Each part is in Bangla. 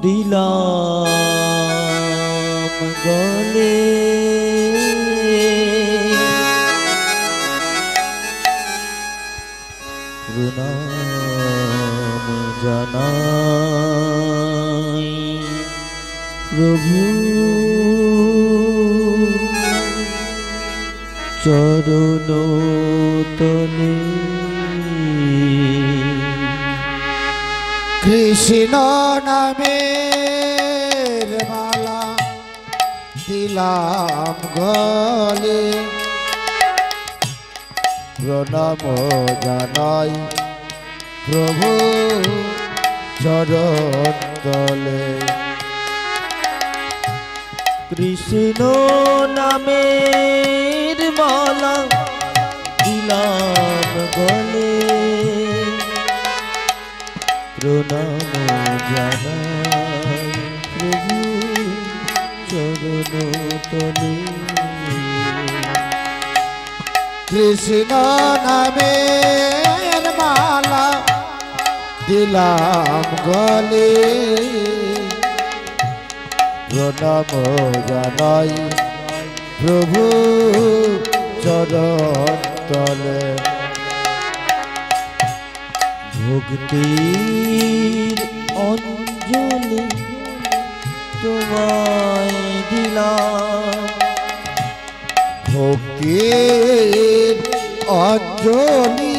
দিলাম গলে প্রণাম জানাই প্রভু চরণ তলে কৃষ্ণ নামের মালা দিলাম গলে প্রণাম জানাই প্রভু চরণ তলে কৃষ্ণ নামের মালা দিলাম গলে প্রণাম জানাই প্রভু চরণ তলে কৃষ্ণ নামের মালা দিলাম গলে প্রণাম জানাই প্রভু চরণ তলে ভক্তির অঞ্জলি তোমায় দিলাম ভক্তির অঞ্জলি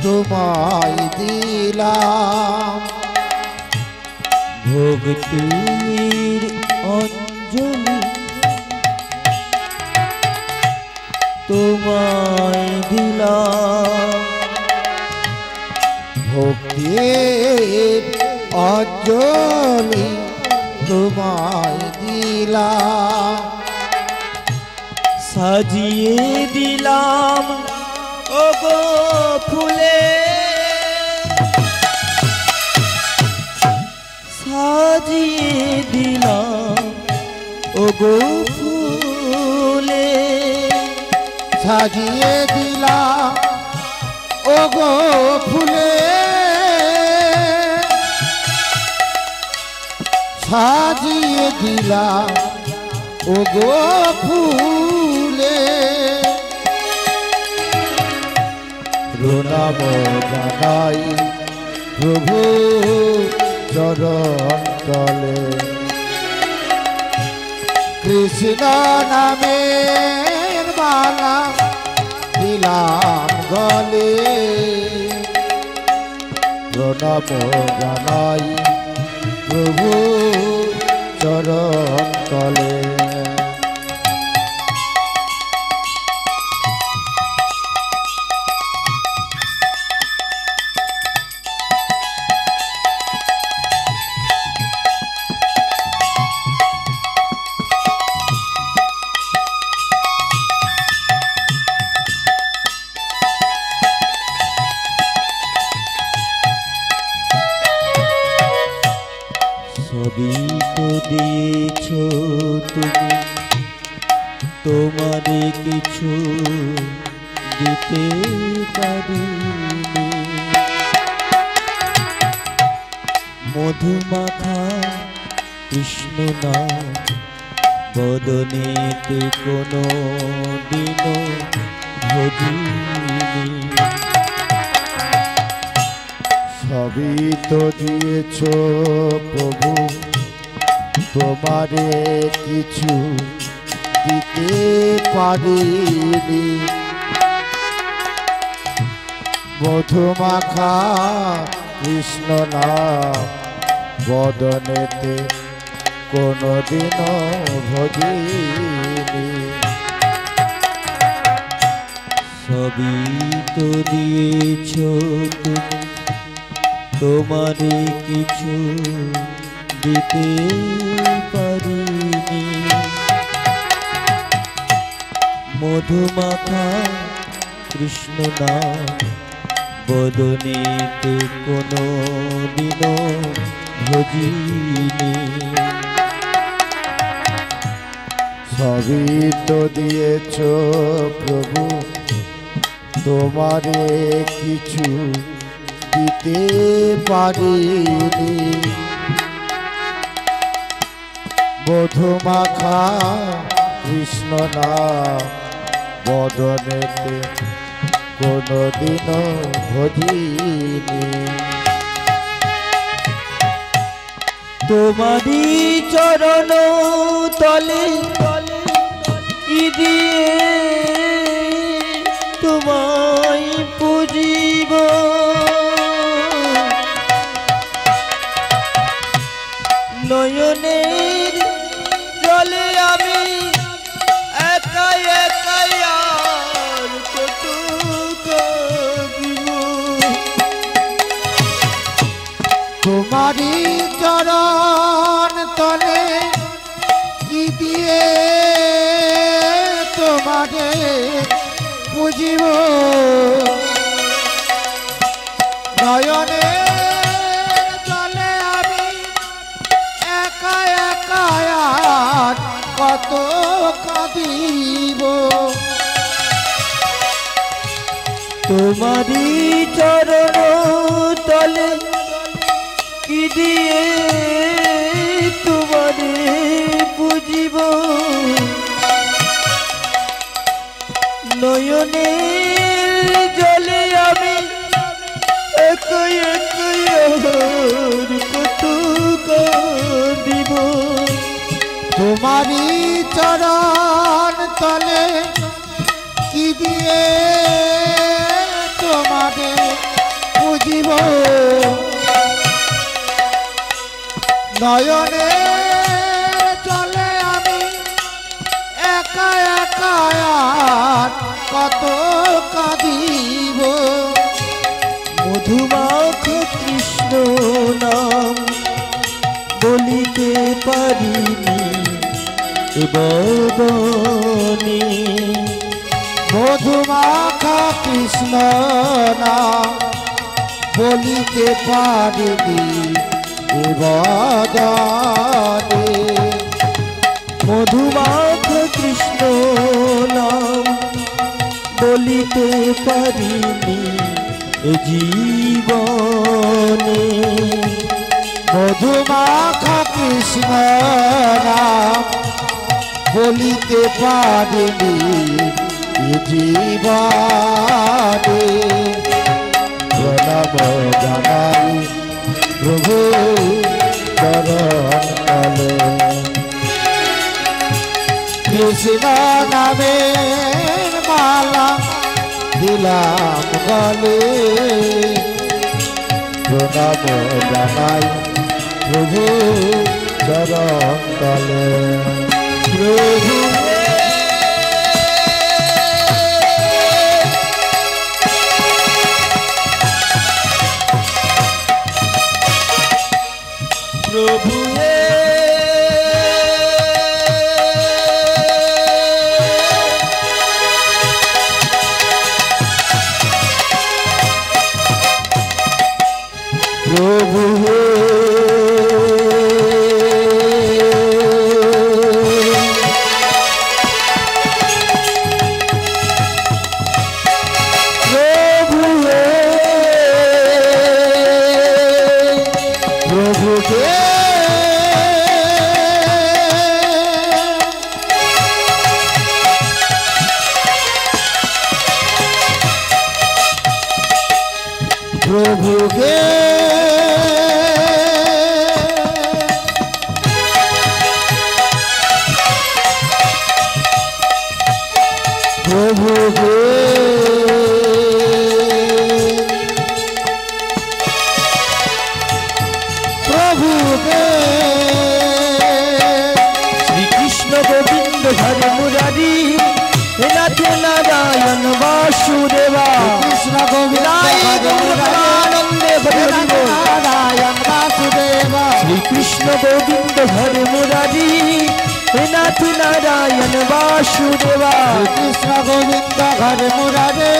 তোমায় দিলাম ভক্তির অঞ্জলি তোমায় দিলাম ভক্তির অঞ্জলি তোমায় দিলাম সাজিয়ে দিলাম ওগো ফুলে সাজিয়ে দিলাম ওগো ফুলে সাজিয়ে দিলাম ওগো ফুলে সাজিয়ে দিলাম ওগো ফুলে প্রণাম জানাই প্রভু চরণ তলে কৃষ্ণ নামের মালা দিলাম গলে প্রণাম জানাই প্রভু চরণ তলে সবই তো দিয়েছ তুমি তোমারে কিছু দিতে পারিনি মধুমাখা কৃষ্ণ নাম বদনেতে কোনো দিনও ভজিনি সবই তো দিয়েছ প্রভু তোমারে কিছু দিতে পারিনি মধুমাখা কৃষ্ণ নাম বদনেতে কোনদিনও ভজিনি সবই তো দিয়েছ তুমি তোমারে কিছু দিতে পারিনি মধুমাখা কৃষ্ণ নাম বদনেতে কোনো দিনও ভজিনি সবই তো দিয়েছ প্রভু তোমারে কিছু দিতে পারিনি মধুমাখা কৃষ্ণ নাম বদনেতে কোনদিন ভজিনি। তোমারি চরণ তলে কি দিয়ে তোমায় পুজিব, নয়নের জলে আমি একা একা আর কত কাঁদিব। তোমারি চরণ তলে কি দিয়ে তোমারে পুজিব, নয়নে জলে আমি একা একা আর কত কাঁদিব। তোমারি চরণ তলে কি দিয়ে তোমারে পুজিব, নয়নের জলে আমি একা একা আর কত কাঁদিব। তোমারি চরণ তলে কি দিয়ে তোমারে পুজিব, নয়নে চলে আমি একা একা আর কত কাঁদিব। মধুমাখা কৃষ্ণ নাম বলিতে পারিনি এ বদনে, মধুমাখা কৃষ্ণ নাম বলিতে পারিনি এ বদনে। মধুমাখা কৃষ্ণ নাম বলিতে পারিনি এ জীবনে, মধুমাখা কৃষ্ণ নাম বলিতে পারিনি এ জীবনে। প্রণাম জানাই প্রভু চরণ তলে, কৃষ্ণ নামের মালা দিলাম গলে। প্রণাম জানাই প্রভু চরণ তলে। প্রভু প্রভু প্রভু প্রভু গে প্রভু গে প্রভু গে। শ্রীকৃষ্ণ গোবিন্দ হরে মুরারি হে নাথ নারায়ণ বাসুদেবা, কৃষ্ণ গোবিন্দ আনন্দে হরে নারায়ণ বাসুদেবা। শ্রীকৃষ্ণ গোবিন্দ হরে মুরারি হে নাথ নারায়ণ বাসুদেবা, কৃষ্ণ গোবিন্দ ঘরে মুরারে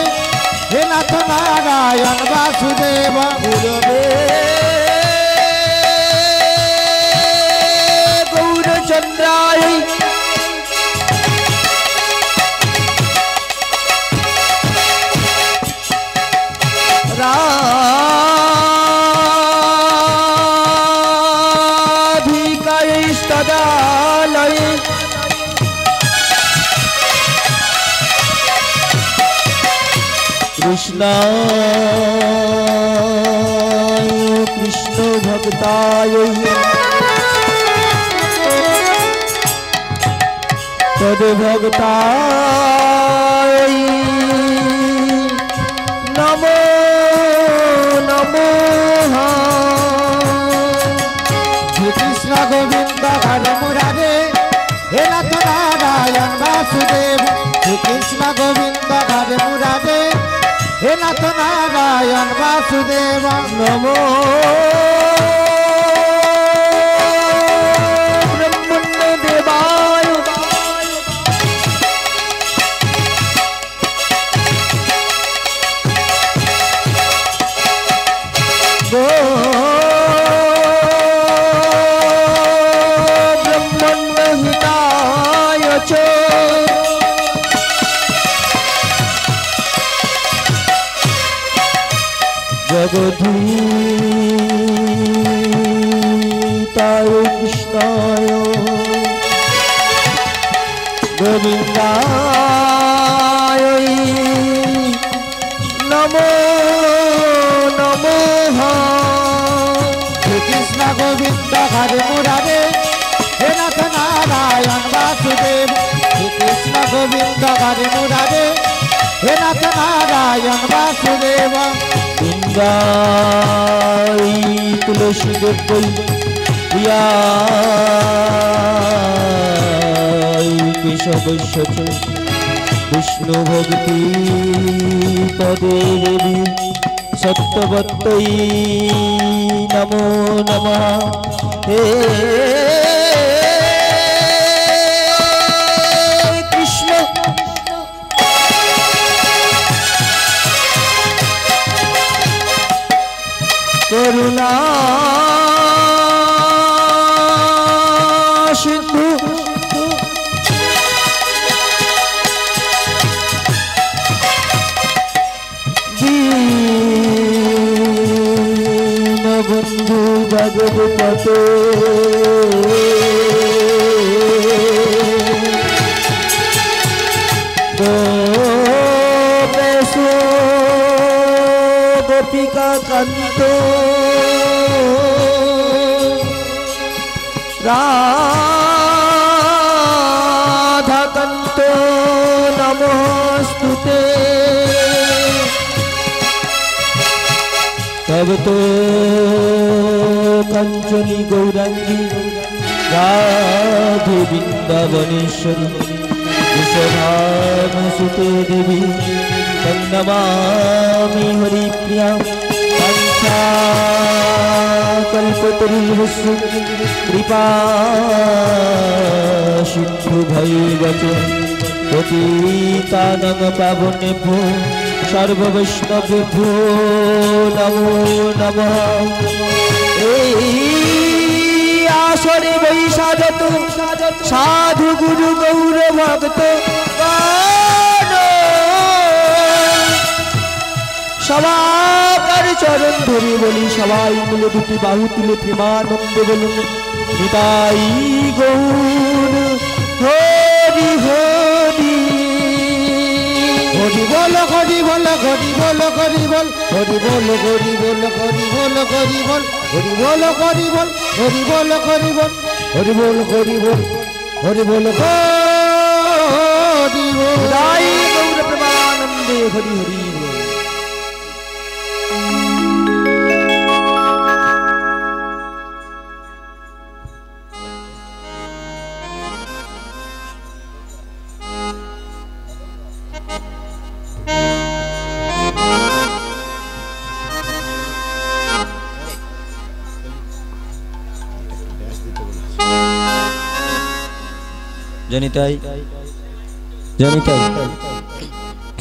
হে নাথ নারায়ণ বাসুদেব। গুরবে গৌরচন্দ্রায় রাধিকায় সদা कृष्णाय कृष्ण भक्ताय तद्भक्ताय नमो नमः। श्री कृष्ण गोविंद हरे मुरारे हे नाथ नारायण वासुदेव। श्री कृष्ण गोविंद हरे मुरारे हे नाथ नारायण वासुदेव। नमो ब्रह्मण्य देवाय गो ब्रह्मण्य हिताय च जगद्गीताय कृष्णाय गोविन्दाय नमो नमः। श्री कृष्ण गोविंद हरे मुरारे हे नाथ नारायण वासुदेव। श्री कृष्ण गोविंद हरे मुरारे हे नाथ नारायण वासुदेव। वृंदाई तुलसी गोपी प्रियाई केशव विष्णु भक्ति पदे देवी सत्यवत्तई नमो नमः। हे कृष्ण करुणा सिंधु दीनबंधु जगत्पते गोपेशो गोपिका कांतो राधा कांतो नमोस्तुते। तब तो कंचनी गौरांगी राधे वृंदावनेश्वरी विश्वभानुसुते देवी तन्नमामि हरिप्रिया। कल्पतरुः कृपा सिन्धुभैव च पतितानां पावनेभ्यो सर्ववैष्णवेभ्यो नमो नमः। आसरे वैसाजतु साधु गुरु गौर भक्त सबाकर चरण धरे बोली सबाई मिले दुटी बाहु तुले प्रेमानंद बोलो निताई गौर हरि हरि। हरि बोल हरि बोल हरि बोल हरि बोल हरि बोल हरि बोल हरि बोल हरि बोल हरि बोल हरि बोल हरि बोल हरि बोल हरि बोल हरि बोल हरि बोल हरि बोल। निताई गौर प्रेमानंदे हरि हरि। जनिताई जनिताई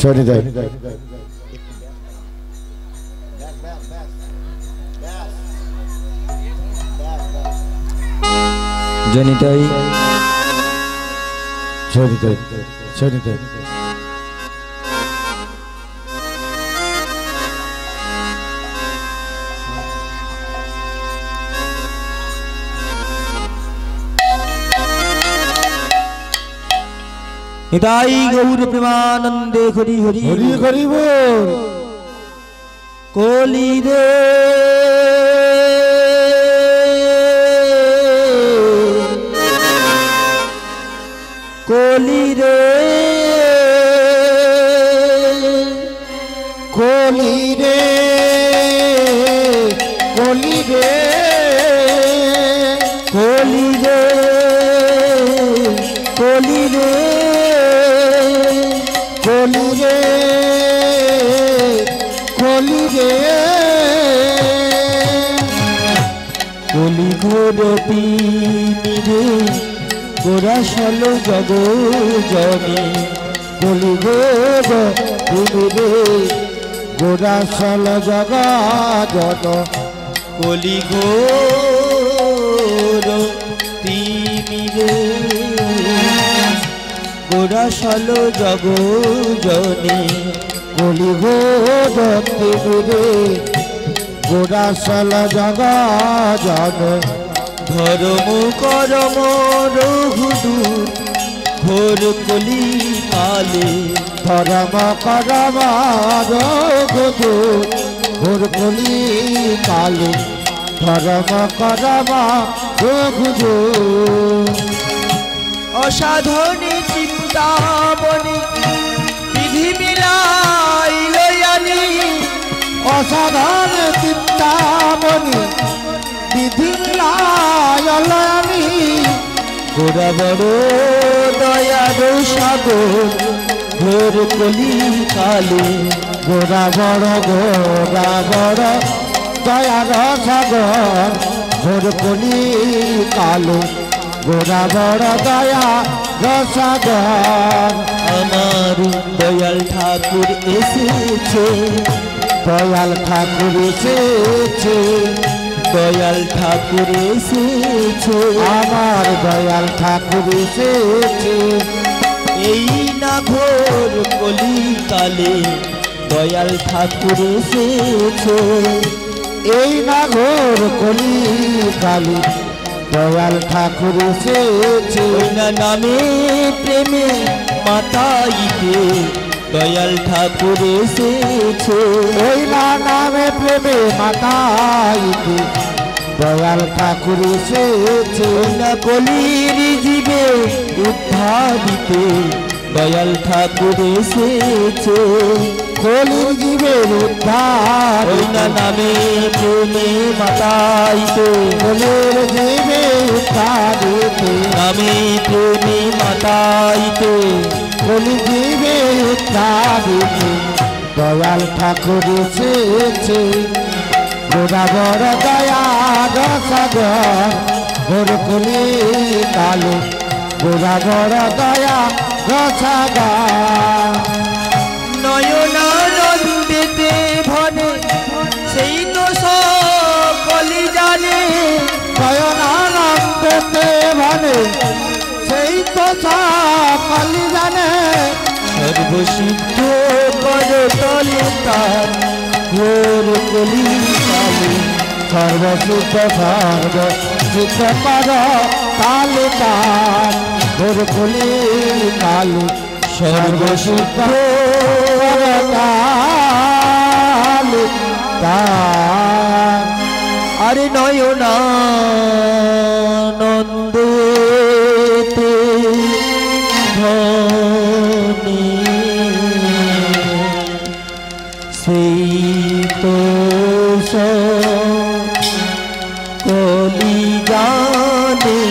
जनिताई जनिताई जनिताई जनिताई निताई गौर प्रेमानंदे हरि हरि हरि हरि बोल। কলি রে কলি রে কলি রে কলি রে কলি রে কলি রে কলি রে কলি রে কলি ঘোর তিনি রে গোরাশাল জগ জনে কলি গোব তুমি রে গোরাশাল জগা জন কলি ঘোর তিনি রে গোরাশাল জগ জনে কলি গোব তুমি রে গোরাশাল জগা জন ধর্ম করম রঘুদূর ঘোর কলি কালে ধর্ম করম রঘুদূত ঘোর কলি কালে ধর্ম করম রঘুদূত অসাধনে চিন্তামণি বিধি মিলাইল আনি অসাধারণ চিন্তামণি বিধি মিলায়নি গোরা বড় দয়ার সাগর ঘোর কলি কালে গোরা বড় দয়ার সাগর ঘোর কলি কালো গোরা বড় দয়া রসাগর আমার দয়াল ঠাকুর এসেছে দয়াল ঠাকুর এসেছে দয়াল ঠাকুর এসেছে আমার দয়াল ঠাকুর এসেছে এই না ঘোর কলি কালে দয়াল ঠাকুর এসেছে এই না ঘোর কলি কালি দয়াল ঠাকুর এসেছে ওই না নামে প্রেমে মাতাইতে দয়াল ঠাকুর এসেছে ওই না নামে প্রেমে মাতাইতে দয়াল ঠাকুর এসেছে ওই না কলির জীবে উদ্ধার দিতে দয়াল ঠাকুর এসেছে কলির জীবের উদ্ধার ওই না নামে প্রেমে মাতাইতে কলির জীবে উদ্ধার দিতে নামে প্রেমে মাতাইতে কলি জীবে উদ্ধার দিতে দয়াল ঠাকুর এসেছে গোরা বড় দয়া রসাগর ঘোর কলি কালো গোরা বড় দয়া রসাগর নয়নানন্দেতে ভনে সেই তো সকলি জানে নয়নানন্দেতে ভনে সেই তো সকলি জানে সর্বসিদ্ধ কর তলে তার ঘোর কলি কালে সর্বসিদ্ধ সর্ব সিদ্ধ কর কালে তার ঘোর কলি কালে সর্বসিদ্ধ কর কালে তার আরে নয়নানন্দেতে ধনে সেই তো কলি জানে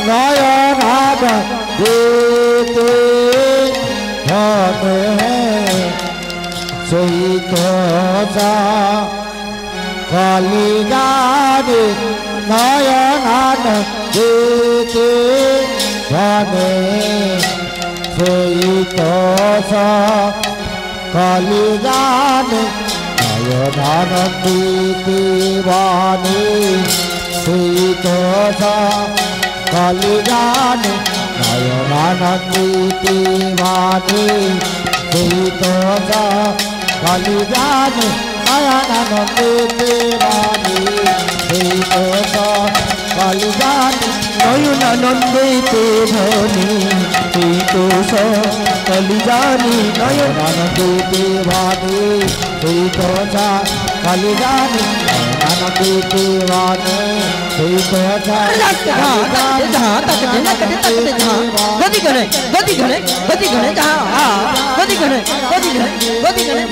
নয়নাদ দেতে ধনে সেই তো কালি জানে নয়নাদ দেতে ধনে সেই তো কালি জানে নয়নানন্দিতে বাণী সেই তো কালি জানে নয়নানন্দিতে বাণী সেই তো কালি জানে নয়নানন্দিতে বাণী সেই তো কালি জানে নয়নানন্দেতে ধনে সেই তো সকলি জানি নয়নানন্দিতে বাণী সেই তো যা কালী জানে আনন্দে दीवाने সেই তো যা गति करे गति करे गति करे गति करे गति करे गति करे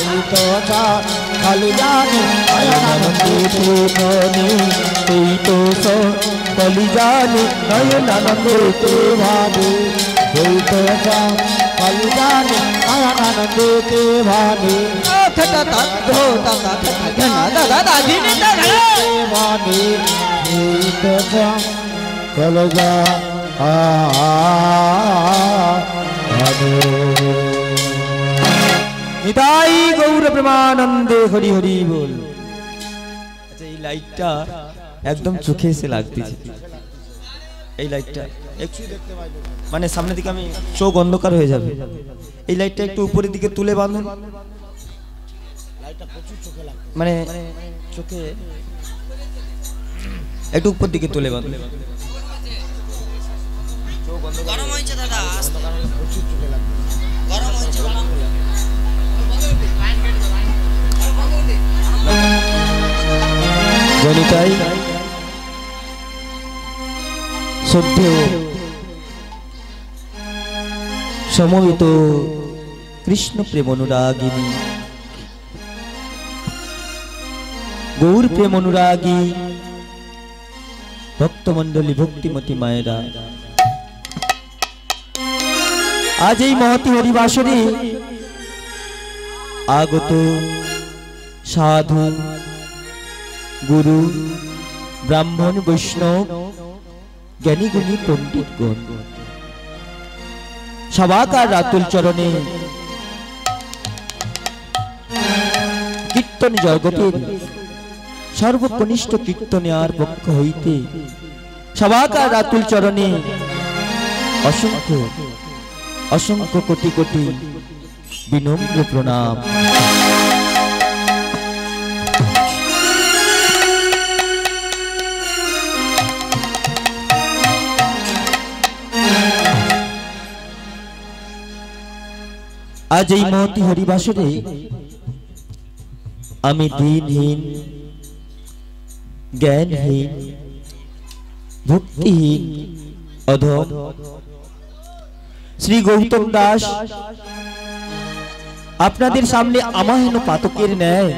সেই তো যা কালী জানে আনন্দে दीवाने সেই তো কলি জানে নয়ন আনন্দে दीवाने সেই তো যা কালী জানে আনন্দে दीवाने खटा ता धो ता ता घना दा दा धीने दा दीवाने সেই তো যা কালী যা নিতাই গৌর প্রেমানন্দে হরি হরি বল। আচ্ছা এই লাইটটা একদম চোখে এসে লাগতেছে, এই লাইটটা একটু দেখতে পাই মানে সামনের দিকে আমি চোখ অন্ধকার হয়ে যাবে। এই লাইটটা একটু উপরের দিকে তুলে বাঁধুন, মানে চোখে একটু উপর দিকে তুলে বাঁধুন। গরম হয়েছে দাদা, গরম হয়েছে। জনিতাই শ্রদ্ধেয় সমবেত কৃষ্ণ প্রেম অনুরাগিনী গৌর প্রেম অনুরাগী ভক্তমণ্ডলী ভক্তিমতী মায়েরা, আজ এই মহতি হরিবাসরে আগত সাধু গুরু ব্রাহ্মণ বৈষ্ণব জ্ঞানী গুণী পণ্ডিত গণ সবাকার রাতুল চরণে কীর্তন জগতের সর্বকনিষ্ঠ কীর্তনিয়ার পক্ষ হইতে সবাকার রাতুল চরণে অসংখ্য অসংখ্য কোটি কোটি বিনম্র প্রণাম। আজ এই মহতি হরিবাসরে আমি দিনহীন জ্ঞানহীন ভক্তিহীন অধম শ্রী গৌতম দাস আপনাদের সামনে আমাহীন পাতকের ন্যায়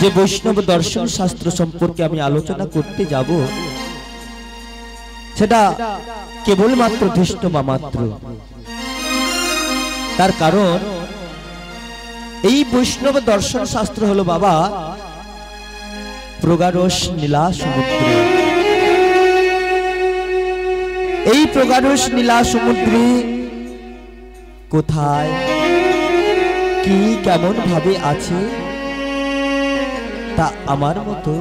যে বৈষ্ণব দর্শন শাস্ত্র সম্পর্কে আমি আলোচনা করতে যাব, সেটা কেবলমাত্র ধৃষ্ট বা মাত্র। তার কারণ এই বৈষ্ণব দর্শন শাস্ত্র হলো বাবা প্রগাঢ় নীলা সমুদ্র। এই প্রগাঢ় নীলা সমুদ্রে কোথায় কি কেমন ভাবে আছে তা আমার মতো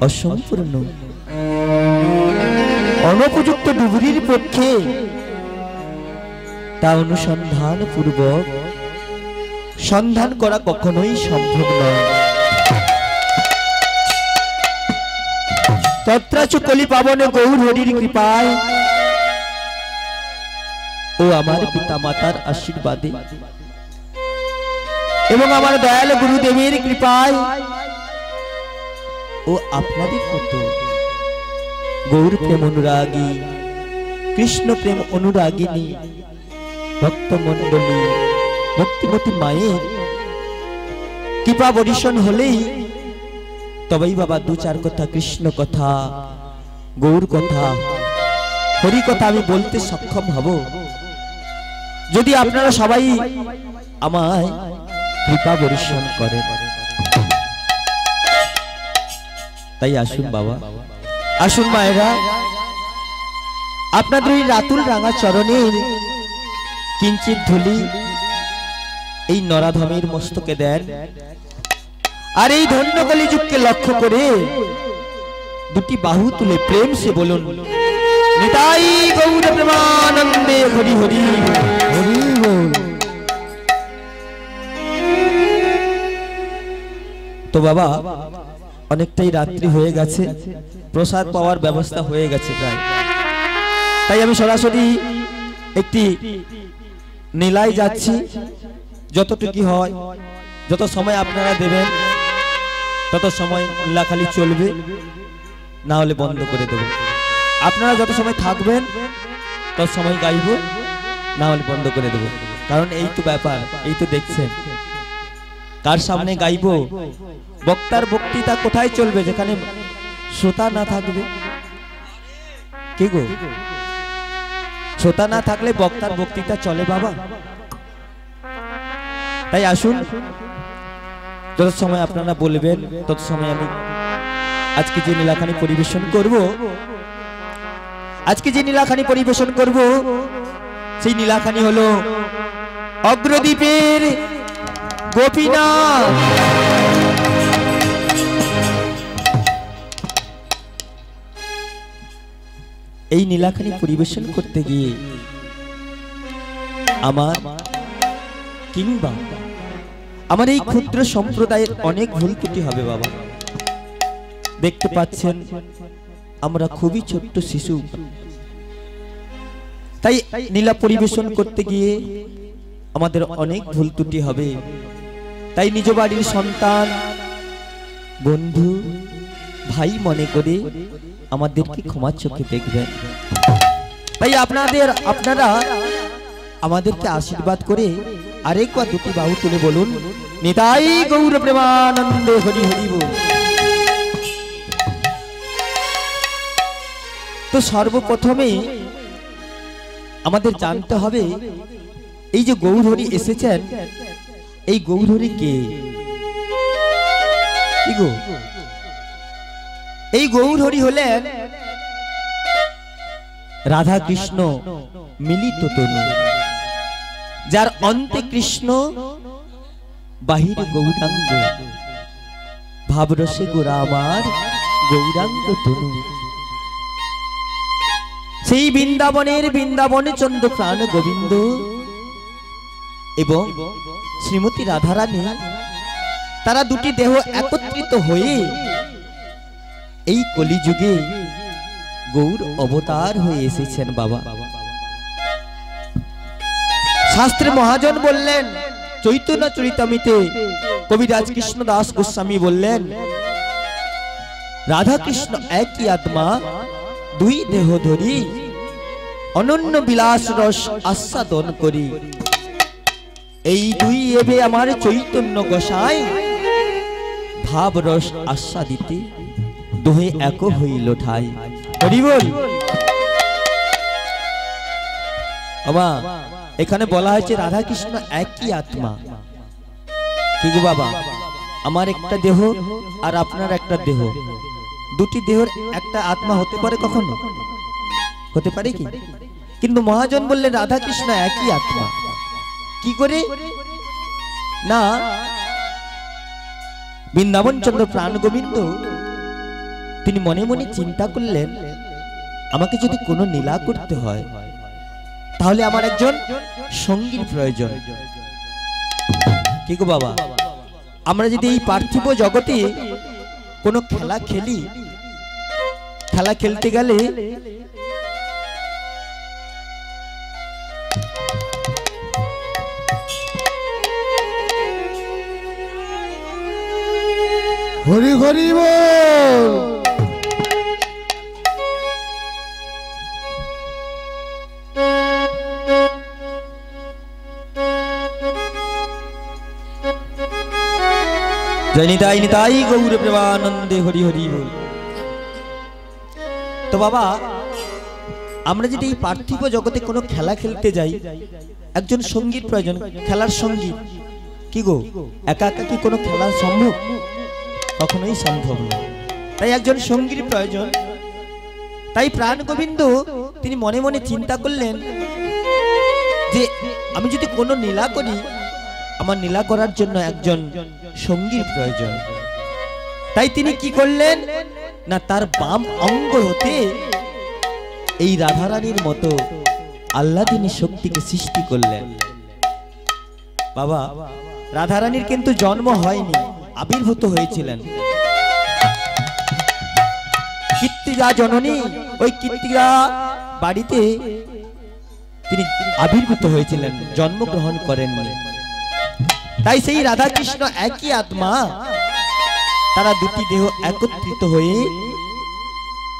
অসম্পূর্ণ অনুপযুক্ত ডুবুরির পক্ষে তা অনুসন্ধান পূর্বক সন্ধান করা কখনোই সম্ভব নয়। তত্রাচ কলি পাবনে গৌর হরির কৃপায় ও আমার পিতা মাতার আশীর্বাদে এবং আমার দয়াল গুরুদেবের কৃপায় ও আপনাদের মতো গৌর প্রেম অনুরাগী কৃষ্ণ প্রেম অনুরাগিনী ভক্তমণ্ডলী ভক্তিমতী মায়ের কৃপা বর্ষণ হলেই তবেই বাবা দু চার কথা কৃষ্ণ কথা গৌর কথা হরি কথা আমি বলতে সক্ষম হব, যদি আপনারা সবাই আমায় কৃপা বর্ষণ করেন। তাই আসুন বাবা, আসুন মায়েরা, আপনাদের এই রাতুল রাঙা চরণের কিঞ্চিত ধুলি এই নরাধমের মস্তকে দেন, আর এই ধন্য কলিযুগকে লক্ষ্য করে দুটি বাহু তুলে প্রেম সে বলুন নিতাই গৌর প্রেমানন্দে হরি হরি হরি বল। তো বাবা অনেকটাই রাত্রি হয়ে গেছে, প্রসাদ পাওয়ার ব্যবস্থা হয়ে গেছে প্রায়, তাই আমি সরাসরি একটি নীলায় যাচ্ছি, যতটুকু হয়, যত সময় আপনারা দেবেন তত সময় নীলাখালি চলবে, না হলে বন্ধ করে দেব। আপনারা যত সময় থাকবেন তত সময় গাইব, না হলে বন্ধ করে দেব। কারণ এই তো ব্যাপার, এই তো দেখছেন কার সামনে গাইব। বক্তার বক্তৃতা কোথায় চলবে যেখানে শ্রোতা না থাকবে? কি গো, শ্রোতা না থাকলে বক্তার বক্তৃতা চলে বাবা? তাই আসুন, যত সময় আপনারা বলবেন তত সময় আমি আজকে যে নীলাখানি পরিবেশন করব, সেই নীলাখানি হলো অগ্রদ্বীপের গোপীনাথ। এই নীলাখানি পরিবেশন করতে গিয়ে আমার কিংবা আমার এই ক্ষুদ্র সম্প্রদায়ের অনেক ভুল ত্রুটি হবে বাবা। দেখতে পাচ্ছেন আমরা খুবই ছোট্ট শিশু, তাই নীলা পরিবেশন করতে গিয়ে আমাদের অনেক ভুল ত্রুটি হবে। তাই নিজ বাড়ির সন্তান, বন্ধু, ভাই মনে করে আমাদেরকে ক্ষমার চোখে দেখবেন। তাই আপনারা আমাদেরকে আশীর্বাদ করে আরেকবার দুটি বাহু তুলে বলুন, নিতাই গৌর প্রেমানন্দে হরি হরি বল। তো সর্বপ্রথমে আমাদের জানতে হবে, এই যে গৌরহরি এসেছেন, এই গৌরহরি কে? কি গো, এই গৌরহরি হলেন রাধা কৃষ্ণ মিলিত তনু, যার অন্তে কৃষ্ণ বাহিরে গৌরাঙ্গ, ভাবরসে গোরা আমার গৌরাঙ্গ তনু। সেই বৃন্দাবনে চন্দ্র প্রাণ গোবিন্দ এবং শ্রীমতী রাধারানী, তারা দুটি দেহ একত্রিত হয়ে এই কলিযুগে গৌর অবতার হয়ে এসেছেন বাবা। শাস্ত্রে মহাজন বললেন, চৈতন্য চরিতামৃতে কবিরাজ কৃষ্ণদাস গোস্বামী বললেন, রাধা কৃষ্ণ একই আত্মা, দুই দেহ ধরি অনন্য বিলাস রস আস্বাদন করি। এই দুই এবে আমার চৈতন্য গোসাই, ভাব রস আস্বাদিতে দুহে এক হইল ঠাই। হরি বল। বাবা, এখানে বলা হয়েছে রাধা কৃষ্ণ একই আত্মা। কি গো বাবা, আমার একটা দেহ আর আপনার একটা দেহ, দুটি দেহের একটা আত্মা হতে পারে কখনো? হতে পারে কি? কিন্তু মহাজন বললেন রাধা কৃষ্ণ একই আত্মা। কি করে? না, বৃন্দাবন চন্দ্র প্রাণ গোবিন্দ তিনি মনে মনে চিন্তা করলেন, আমাকে যদি কোনো লীলা করতে হয় তাহলে আমার একজন সঙ্গীর প্রয়োজন। কি গো বাবা, আমরা যদি এই পার্থিব জগতে কোনো খেলা খেলি, খেলা খেলতে গেলে হরি হরি বল। জয় নিতাই নিতাই গৌর প্রেমানন্দে হরি হরি বল। তো বাবা, আমরা যদি এই পার্থিব জগতে কোনো খেলা খেলতে যাই, একজন সঙ্গীর প্রয়োজন, খেলার সঙ্গী। কি গো, একা একা কি কোনো খেলা সম্ভব? কখনোই সম্ভব না। তাই একজন সঙ্গীর প্রয়োজন। তাই প্রাণ গোবিন্দ তিনি মনে মনে চিন্তা করলেন যে আমি যদি কোনো লীলা করি, আমার লীলা করার জন্য একজন সঙ্গীর প্রয়োজন। তাই তিনি কি করলেন না, তার বাম অঙ্গ হতে এই রাধারানীর মতো আল্লাদিনী শক্তিকে সৃষ্টি করলেন। বাবা, রাধারানীর কিন্তু জন্ম হয়নি, আবির্ভূত হয়েছিলেন। কীর্তিজা জননী, ওই কীর্তিজা বাড়িতে তিনি আবির্ভূত হয়েছিলেন, জন্মগ্রহণ করেননি। তাই সেই রাধা কৃষ্ণ একই আত্মা, তারা দুটি দেহ একত্রিত হয়ে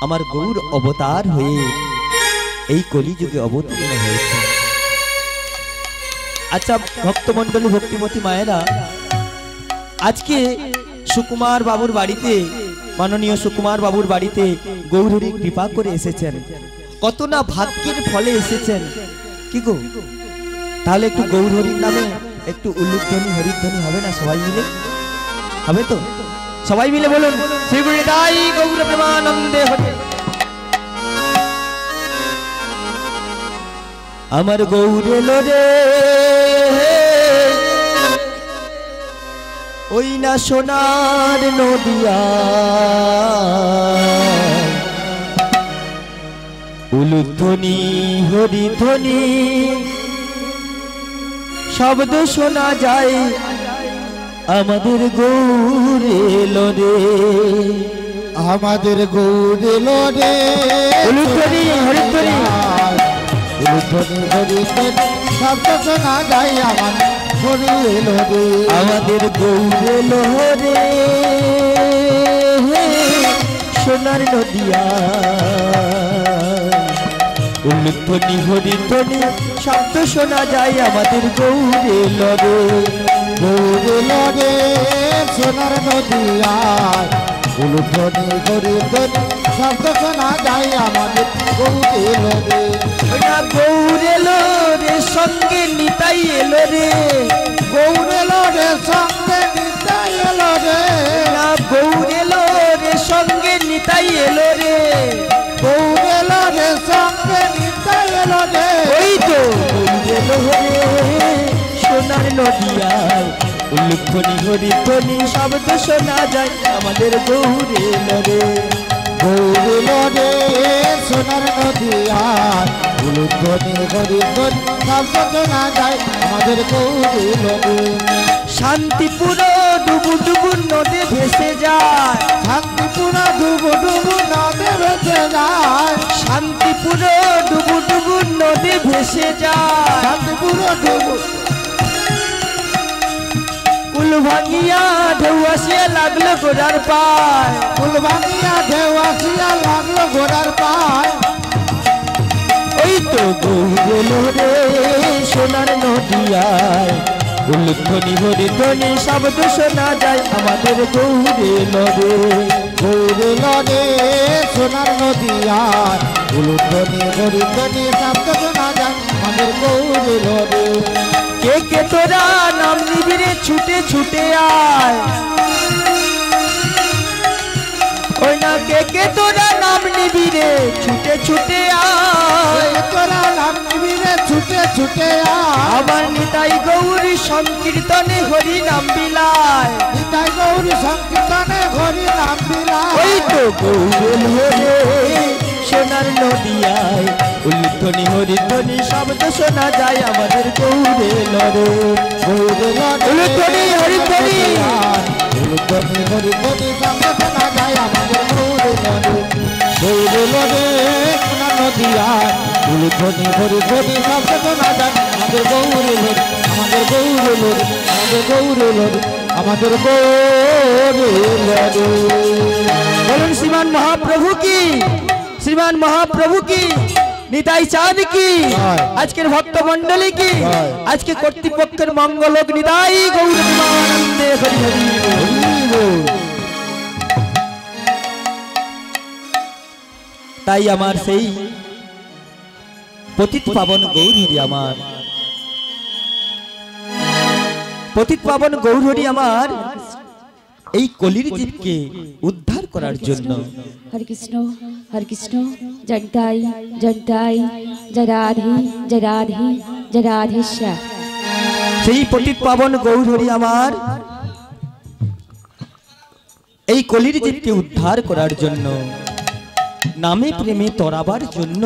আমার গৌর অবতার হয়ে এই কলিযুগে অবতীর্ণ হয়েছে। আচ্ছা ভক্তমণ্ডলী, ভক্তিমতী মায়েরা, আজকে সুকুমার বাবুর বাড়িতে, মাননীয় সুকুমার বাবুর বাড়িতে গৌরহরি কৃপা করে এসেছেন। কত না ভাগ্যের ফলে এসেছেন, কি গো? তাহলে একটু গৌরহরির নামে একটু উল্লুধ্বনি হরিধ্বনি হবে না? সবাই মিলে হবে তো? সবাই মিলে বলুন, শ্রী গুরু নিতাই গৌর প্রেমানন্দে হরি। আমার গৌরে লোরে ওই না সোনার নদিয়া, উলুধ্বনি হরিধ্বনি শব্দ শোনা যায় আমাদের গৌরে লোরে, আমাদের গৌরে লোরে উলুধ্বনি হরিধ্বনি উলুধ্বনি হরিধ্বনি শব্দ শোনা যায় আমার গৌরে লোরে, আমাদের গৌরে লোরে সোনার নদিয়া, উলুধ্বনি হরিধ্বনি শব্দ শোনা যায় আমাদের গৌরে লোরে, গৌরে লোরে সোনার নদিয়া, উলুধ্বনি হরিধ্বনি শব্দ শোনা যায় আমাদের গৌরে লোরে, গৌরে লোরে সঙ্গে নিতাই এলো রে, গৌরে লোরে সঙ্গে নিতাই এলো রে, গৌরে লোরে সঙ্গে নিতাই এলো রে, গৌরে লোরে সঙ্গে নিতাই এলো রে, ওই তো গৌরে লোরে সোনার নদিয়ায়, উলুধ্বনি হরিধ্বনি শব্দ শোনা যায় আমাদের গৌরে লোরে, গৌরে লোরে সোনার নদিয়া, উলুধ্বনি হরিধ্বনি শব্দ শোনা যায় আমাদের গৌরে লোরে, শান্তিপুর ডুবু ডুবু নদী ভেসে যায়, শান্তিপুর ডুবু ডুবু নদে ভেসে যায়, শান্তিপুর ডুবু ডুবু নদী ভেসে যায়, শান্তিপুর ডুবু কুল ভাঙিয়া ঢেউ আসিয়া লাগলো গোড়ার পায়, কুল ভাঙিয়া ঢেউ আসিয়া লাগলো ঘোড়ার পায়, ওই তো গৌরে লোরে সোনার নদিয়ায়, উলুধ্বনি হরিধ্বনি শব্দ শোনা যায় আমাদের গৌরে লোরে, গৌরে লোরে সোনার নদিয়া, উলুধ্বনি হরিধ্বনি শব্দ শোনা যায় আমাদের গৌরে লোরে, কে কে তোরা নাম নিবিরে ছুটে ছুটে আয়, ওই না কে কে তোরা নাম নিবিরে ছুটে ছুটে আয়, তোরা নাম নিবিরে ছুটে ছুটে আয়, আবার নিতাই গৌরী সংকীর্তনে হরি নাম বিলায়, নিতাই গৌরী সংকীর্তনে হরি নাম বিলায়, ওই তো গৌরে লোরে সোনার নদিয়ায়, উলুধ্বনি হরিধ্বনি শব্দ শোনা যায় আমাদের গৌরে লোরে, গৌরে লোরে উলুধ্বনি হরিধ্বনি উলুধ্বনি হরিধ্বনি শব্দ শোনা যায় আমাদের গৌরে লোরে, গৌরে লোরে সোনার নদিয়া, উলুধ্বনি হরিধ্বনি শব্দ শোনা যায় আমাদের গৌরে লোরে, আমাদের গৌরে লোরে, আমাদের গৌরে লোরে, আমাদের গৌরে লোরে। বলুন শ্রীমান মহাপ্রভু কি, শ্রীমান মহাপ্রভু কি, নিতাই চাঁদ কি, আজকের ভক্ত মন্ডলী কি, আজকে কর্তৃপক্ষের মঙ্গল হোক, নিতাই গৌর প্রেমানন্দে হরি হরি বল। তাই আমার সেই পতিত পাবন গৌরহরি, আমার পতিত পাবন গৌরহরি আমার এই কলির জীবকে উদ্ধার করার জন্য, हरे कृष्ण जगदाई जगदाई जय राधे जय राधे जय राधेश्वर, সেই পতিত পাবন গৌরহরি আমার এই কলির জীবকে উদ্ধার করার জন্য, নামে প্রেমে তরাবার জন্য,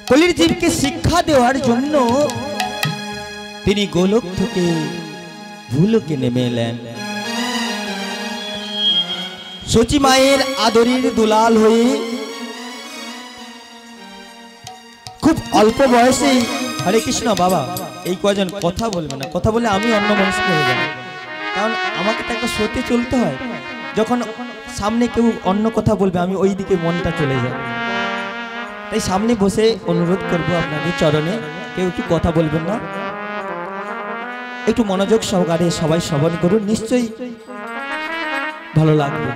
কলির জীবকে শিক্ষা দেওয়ার জন্য তিনি গোলক থেকে ভূলোকে নেমে এলেন। সচি মায়ের আদরের দুলাল হয়ে খুব খুব অল্প বয়সেই হরে কৃষ্ণ বাবা এই কয়জন কথা বলবে না, কথা বলে আমি অন্য মনস্ক হয়ে যাব, কারণ আমাকে তো একটা সত্যি চলতে হয়। যখন সামনে কেউ অন্য কথা বলবে আমি ওই দিকে মনটা চলে যায়। তাই সামনে বসে অনুরোধ করব আপনাদের চরণে কেউ একটু কথা বলবেন না, একটু মনোযোগ সহকারে সবাই শ্রবণ করুন, নিশ্চয়ই ভালো লাগবে।